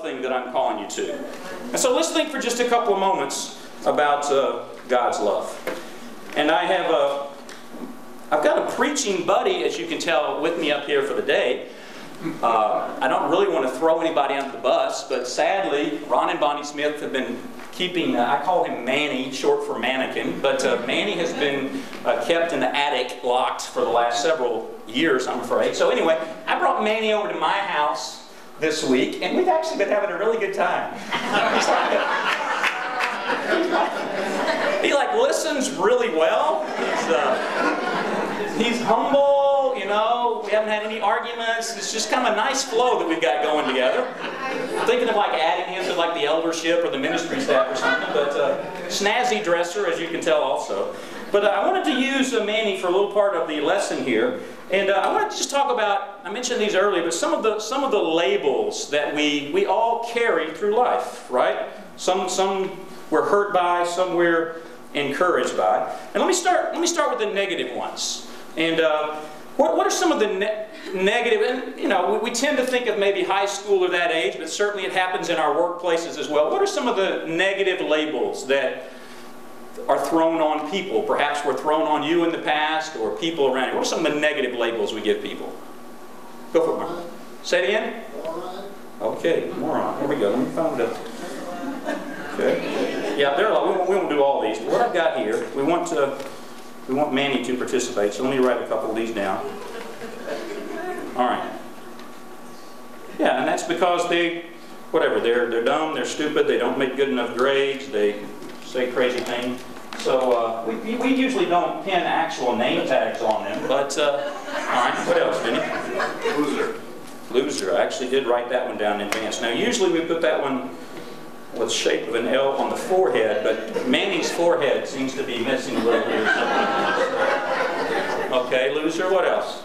thing that I'm calling you to. And so let's think for just a couple of moments about God's love. And I've got a preaching buddy, as you can tell, with me up here for the day. I don't really want to throw anybody under the bus, but sadly, Ron and Bonnie Smith have been keeping, I call him Manny, short for mannequin, but Manny has been kept in the attic locked for the last several years, I'm afraid. So anyway, I brought Manny over to my house this week, and we've actually been having a really good time. He listens really well. He's humble, you know. We haven't had any arguments. It's just kind of a nice flow that we've got going together. I'm thinking of adding him to the eldership or the ministry staff or something, but snazzy dresser, as you can tell also. But I wanted to use Manny for a little part of the lesson here, and I wanted to just talk about, I mentioned these earlier, but some of the labels that we all carry through life, right? Some we're hurt by, some we're encouraged by. And let me start with the negative ones. And what are some of the negative, and you know, we tend to think of maybe high school or that age, but certainly it happens in our workplaces as well. What are some of the negative labels that are thrown on people? Perhaps were thrown on you in the past or people around you. What are some of the negative labels we give people? Go for it, Mark. Say it again. Moron. Okay, moron. Here we go. Let me find it. Okay. Yeah, there are. We won't do all these. But what I've got here, we want Manny to participate. So let me write a couple of these down. All right. Yeah, and that's because they're dumb, they're stupid, they don't make good enough grades, they say crazy things. So we usually don't pin actual name tags on them, but all right, what else, Vinny? Loser. Loser. I actually did write that one down in advance. Now usually we put that one with the shape of an L on the forehead, but Manny's forehead seems to be missing a little here. Okay, loser. What else?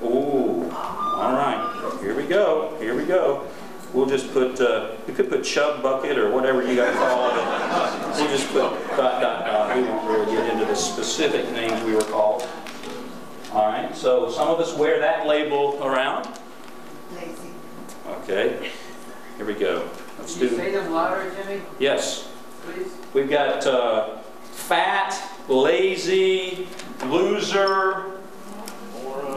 Ooh. All right. Here we go. Here we go. We'll just put, we could put chub bucket or whatever you guys call it. We'll just put ... We won't really get into the specific names we were called. All right. So some of us wear that label around. Lazy. Okay. Here we go. Let's Can you say them louder, Jimmy? Yes. Please. We've got fat, lazy, loser,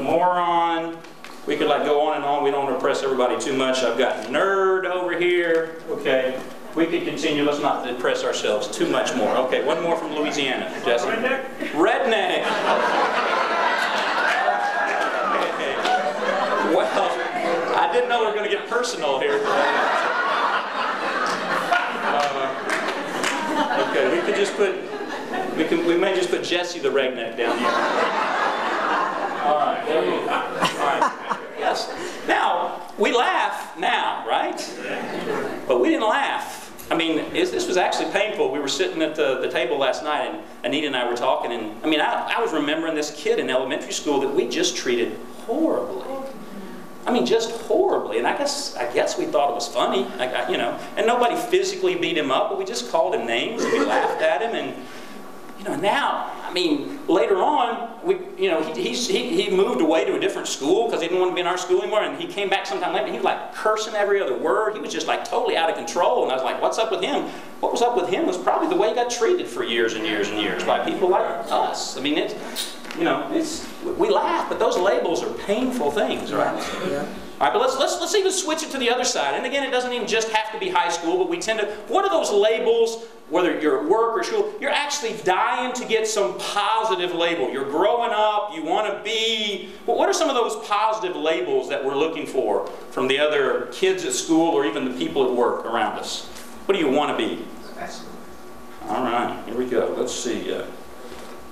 moron. We could go on and on. We don't want to press everybody too much. I've got nerd over here. Okay. We could continue. Let's not depress ourselves too much more. Okay. One more from Louisiana. Jesse. Redneck. Redneck. Okay. Well, I didn't know we were going to get personal here. Okay, we could just put, we may just put Jesse the redneck down here. All right, there we go. All right. Yes. Now, we laugh now, right? But we didn't laugh. I mean, this was actually painful. We were sitting at the table last night, and Anita and I were talking, and I mean, I was remembering this kid in elementary school that we just treated horribly. I mean, just horribly. And I guess we thought it was funny, you know. And nobody physically beat him up, but we just called him names and we laughed at him. And you know, now, I mean, later on, he moved away to a different school because he didn't want to be in our school anymore. And he came back sometime later, and he was cursing every other word. He was just totally out of control. And I was like, what's up with him? What was up with him was probably the way he got treated for years and years and years by people like us. I mean, we laugh, but those labels are painful things, right? Yeah. All right, but let's even switch it to the other side. And again, it doesn't even just have to be high school, but we tend to, what are those labels, whether you're at work or school, you're actually dying to get some positive label. You're growing up, you want to be, what are some of those positive labels that we're looking for from the other kids at school or even the people at work around us? What do you want to be? All right, here we go. Let's see.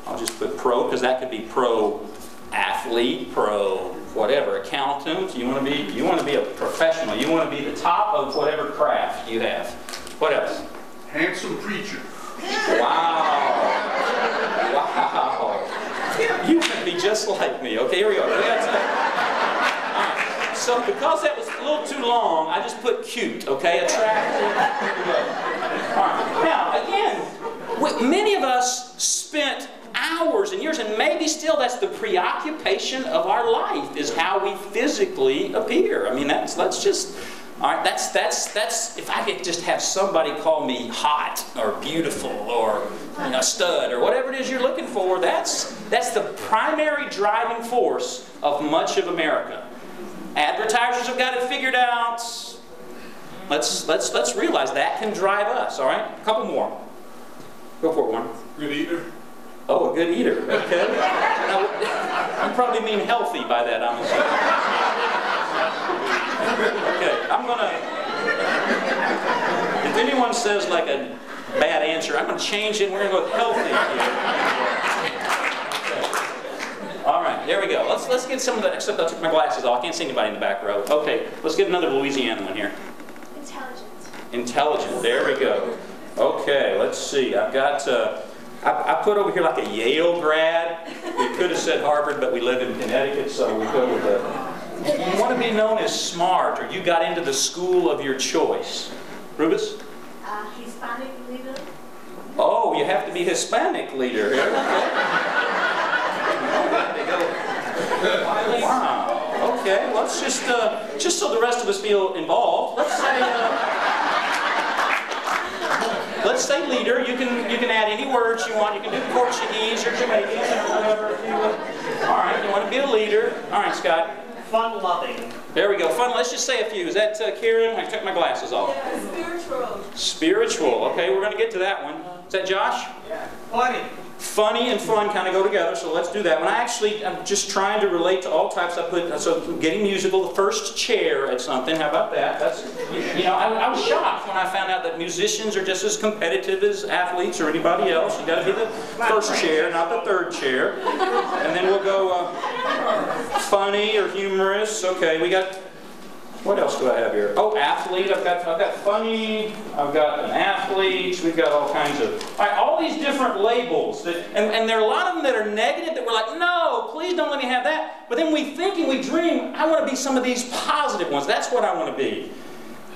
I'll just put pro, because that could be pro athlete, pro whatever, accountant. You want to be a professional. You want to be the top of whatever craft you have. What else? Handsome preacher. Wow. Wow. You would be just like me. Okay, here we go. So because that was a little too long, I just put cute, okay? Attractive. Here we go. All right. Now, again, many of us spent hours and years, and maybe still that's the preoccupation of our life, is how we physically appear. I mean, let's just All right, that's if I could just have somebody call me hot or beautiful or a stud or whatever it is you're looking for, that's the primary driving force of much of America. Advertisers have got it figured out. Let's realize that can drive us. All right, a couple more. Go for it, Warren. Good eater. Oh, a good eater. Okay. Now, you probably mean healthy by that, I'm assuming. Okay, I'm gonna. If anyone says like a bad answer, I'm gonna change it. And we're gonna go with healthy. Okay. All right, there we go. Let's get some of the. Except I took my glasses off. I can't see anybody in the back row. Okay, let's get another Louisiana one here. Intelligent. Intelligent. There we go. Okay, let's see. I've got. I put over here like a Yale grad. We could have said Harvard, but we live in Connecticut, so we go with the. You want to be known as smart, or you got into the school of your choice. Rubus? Hispanic leader. Oh, you have to be Hispanic leader. Okay. Wow. Okay. Let's just so the rest of us feel involved. Let's say leader. You can add any words you want. You can do Portuguese or Jamaican or whatever. If you all right. You want to be a leader. All right, Scott. Fun-loving. There we go. Fun. Let's just say a few. Is that Kieran? I took my glasses off. Yeah, spiritual. Spiritual. Okay, we're going to get to that one. Is that Josh? Yeah. Funny. Funny and fun kind of go together, so let's do that one. I'm just trying to relate to all types. So getting musical, the first chair at something. How about that? That's, I was shocked when I found out that musicians are just as competitive as athletes or anybody else. You got to be the first chair, not the third chair. And then we'll go funny or humorous. Okay, we got. What else do I have here? Oh, athlete. I've got funny. I've got an athlete. We've got all kinds of. All these different labels and there are a lot of them that are negative that we're like, no, please don't let me have that. But then we think and we dream, I want to be some of these positive ones. That's what I want to be.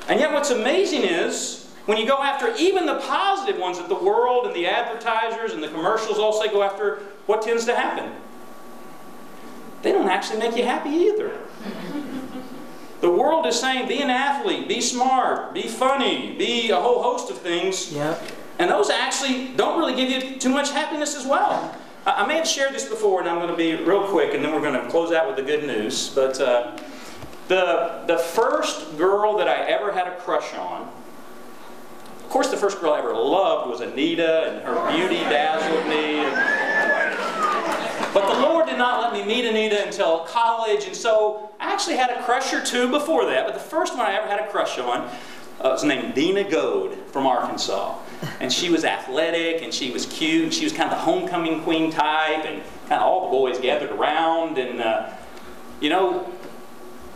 And yet what's amazing is when you go after even the positive ones that the world and the advertisers and the commercials all say go after, what tends to happen? They don't actually make you happy either. The world is saying, be an athlete, be smart, be funny, be a whole host of things. Yep. And those actually don't really give you too much happiness as well. I may have shared this before, and I'm going to be real quick, and then we're going to close out with the good news. But the first girl that I ever had a crush on, of course the first girl I ever loved was Anita, and her beauty dazzled me. But the Lord did not let me meet Anita until college, and so I actually had a crush or two before that, but the first one I ever had a crush on was named Dina Goad from Arkansas. And she was athletic, and she was cute, she was kind of the homecoming queen type, and kind of all the boys gathered around, and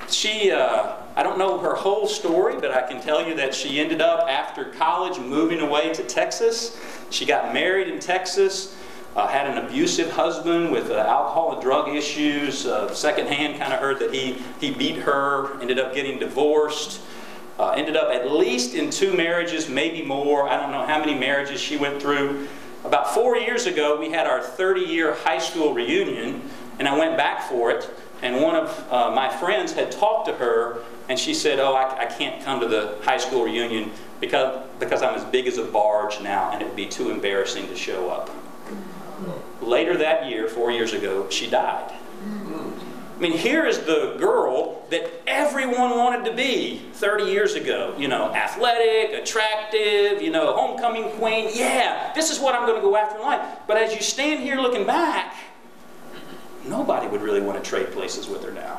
she, I don't know her whole story, but I can tell you that she ended up, after college, moving away to Texas. She got married in Texas. Had an abusive husband with alcohol and drug issues. Secondhand kind of heard that he beat her, ended up getting divorced. Ended up at least in 2 marriages, maybe more. I don't know how many marriages she went through. About 4 years ago, we had our 30-year high school reunion, and I went back for it. And one of my friends had talked to her, and she said, oh, I can't come to the high school reunion because I'm as big as a barge now, and it would be too embarrassing to show up. Later that year, 4 years ago, she died. I mean, here is the girl that everyone wanted to be 30 years ago. Athletic, attractive, homecoming queen. Yeah, this is what I'm going to go after in life. But as you stand here looking back, nobody would really want to trade places with her now.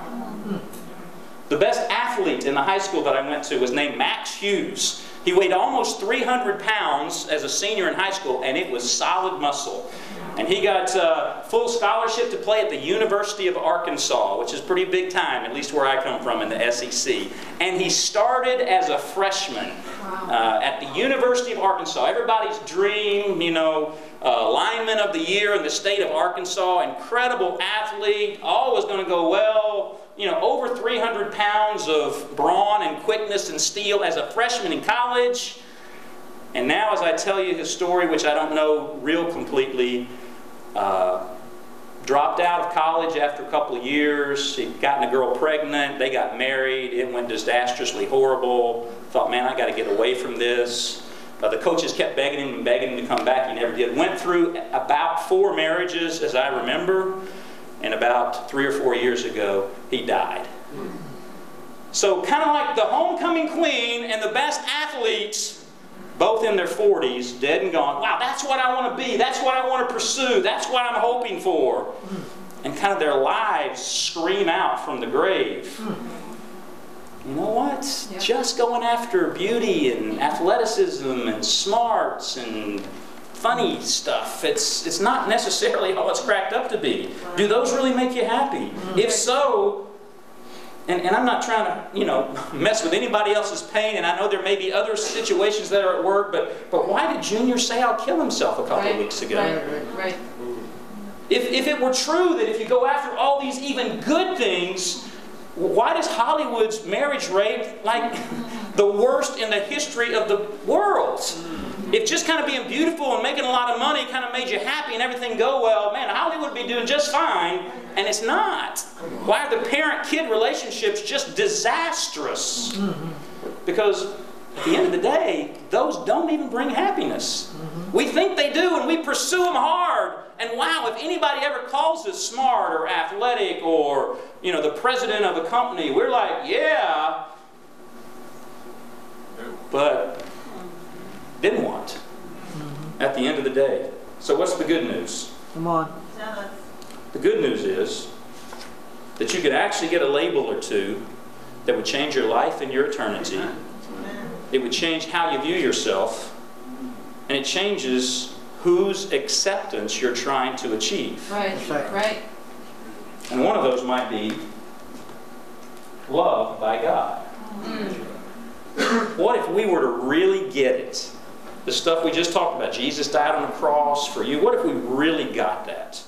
The best athlete in the high school that I went to was named Max Hughes. He weighed almost 300 pounds as a senior in high school, and it was solid muscle. And he got full scholarship to play at the University of Arkansas, which is pretty big time, at least where I come from in the SEC. And he started as a freshman at the University of Arkansas. Everybody's dream, lineman of the year in the state of Arkansas, incredible athlete, all was going to go well. Over 300 pounds of brawn and quickness and steel as a freshman in college. And now, as I tell you his story, which I don't know real completely, dropped out of college after a couple of years. He'd gotten a girl pregnant. They got married. It went disastrously horrible. Thought, man, I got to get away from this. The coaches kept begging him and begging him to come back. He never did. Went through about 4 marriages, as I remember, and about 3 or 4 years ago, he died. So kind of like the homecoming queen and the best athletes, both in their 40s, dead and gone. Wow, that's what I want to be. That's what I want to pursue. That's what I'm hoping for. And kind of their lives scream out from the grave. You know what? Yep. Just going after beauty and athleticism and smarts and funny stuff. It's not necessarily all it's cracked up to be. Do those really make you happy? If so, and I'm not trying to, mess with anybody else's pain, and I know there may be other situations that are at work, but why did Junior say I'll kill himself a couple of weeks ago? Right. If it were true that if you go after all these even good things, why does Hollywood's marriage rate like the worst in the history of the world? If just kind of being beautiful and making a lot of money kind of made you happy and everything go well, man, Hollywood would be doing just fine, and it's not. Why are the parent-kid relationships just disastrous? Because at the end of the day, those don't even bring happiness. We think they do, and we pursue them hard. And wow, if anybody ever calls us smart or athletic or, the president of a company, we're like, yeah, but didn't want at the end of the day. So what's the good news? Come on. The good news is that you could actually get a label or two that would change your life and your eternity. It would change how you view yourself, and it changes whose acceptance you're trying to achieve. Right. And one of those might be loved by God. What if we were to really get it? The stuff we just talked about, Jesus died on the cross for you. What if we really got that?